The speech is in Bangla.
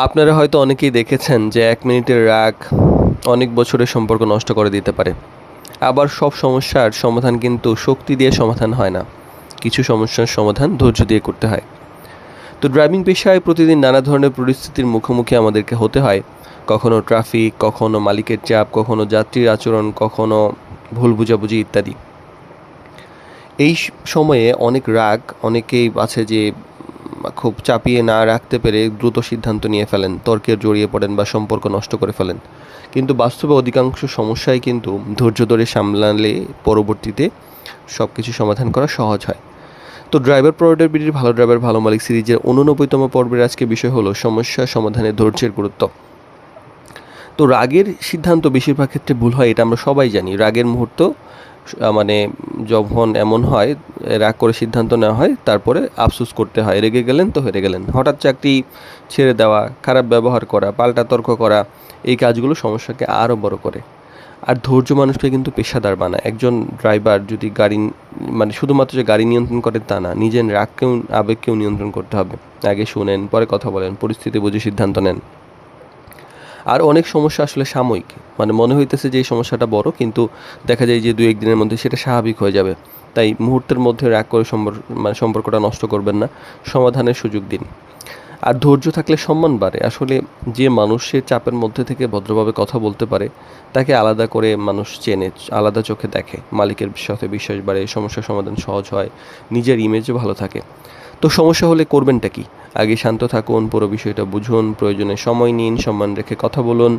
আপনারা হয়তো অনেকেই দেখেছেন যে ১ মিনিটের রাগ অনেক বছরের সম্পর্ক নষ্ট করে দিতে পারে। আবার সব সমস্যার সমাধান কিন্তু শক্তি দিয়ে সমাধান হয় না। কিছু সমস্যার সমাধান ধৈর্য দিয়ে করতে হয়। তো ড্রাইভিং পেশায় প্রতিদিন নানা ধরনের পরিস্থিতির মুখোমুখি আমাদেরকে হতে হয়। কখনো ট্রাফিক, কখনো মালিকের চাপ, কখনো যাত্রীর আচরণ, কখনো ভুল বোঝাবুঝি ইত্যাদি। এই সময়ে অনেক রাগ অনেকেই আছে যে খুব চাপিয়ে না রাখতে পেরে দ্রুত সিদ্ধান্ত নিয়ে ফেলেন, তর্কে জড়িয়ে পড়েন বা সম্পর্ক নষ্ট করে ফেলেন। কিন্তু বাস্তবে অধিকাংশ সমস্যাই কিন্তু ধৈর্য ধরে সামলালে পরবর্তীতে সব কিছু সমাধান করা সহজ হয়। তো ড্রাইভার প্রোডাক্টিভিটির ভালো ড্রাইভার ভালো মালিক সিরিজের 89তম পর্বের আজকে বিষয় হলো সমস্যা সমাধানে ধৈর্যের গুরুত্ব। তো রাগের সিদ্ধান্ত বেশিরভাগ ক্ষেত্রে ভুল হয়, এটা আমরা সবাই জানি। রাগের মুহূর্ত মানে যখন এমন হয়, রাগ করে সিদ্ধান্ত নেওয়া হয়, তারপরে আফসোস করতে হয়। রেগে গেলেন তো হেরে গেলেন। হঠাৎ চাকরি ছেড়ে দেওয়া, খারাপ ব্যবহার করা, পাল্টা তর্ক করা, এই কাজগুলো সমস্যাকে আরও বড় করে। আর ধৈর্য মানুষকে কিন্তু পেশাদার বানায়। একজন ড্রাইভার যদি গাড়ি মানে শুধুমাত্র যে গাড়ি নিয়ন্ত্রণ করে তা না, নিজের রাগকেও আবেগকেও নিয়ন্ত্রণ করতে হবে। আগে শুনেন, পরে কথা বলেন, পরিস্থিতি বুঝে সিদ্ধান্ত নেন। আর অনেক সমস্যা আসলে সাময়িক, মানে মনে হইতেছে যে এই সমস্যাটা বড়, কিন্তু দেখা যায় যে ২-১ দিনের মধ্যে সেটা স্বাভাবিক হয়ে যাবে। তাই মুহূর্তের মধ্যে রাগ করে সম্পর্কটা নষ্ট করবেন না, সমাধানের সুযোগ দিন। আর ধৈর্য থাকলে সম্মান বাড়ে। আসলে যে মানুষের চাপের মধ্যে থেকে ভদ্রভাবে কথা বলতে পারে, তাকে আলাদা করে মানুষ চেনে, আলাদা চোখে দেখে। মালিকের সাথে বিশ্বাস বাড়ে, সমস্যার সমাধান সহজ হয়, নিজের ইমেজও ভালো থাকে। তো সমস্যা হলে করবেনটা কি? আগে শান্ত থাকুন, পুরো বিষয়টা বুঝুন, প্রয়োজনে সময় নিন, সম্মান রেখে কথা বলুন।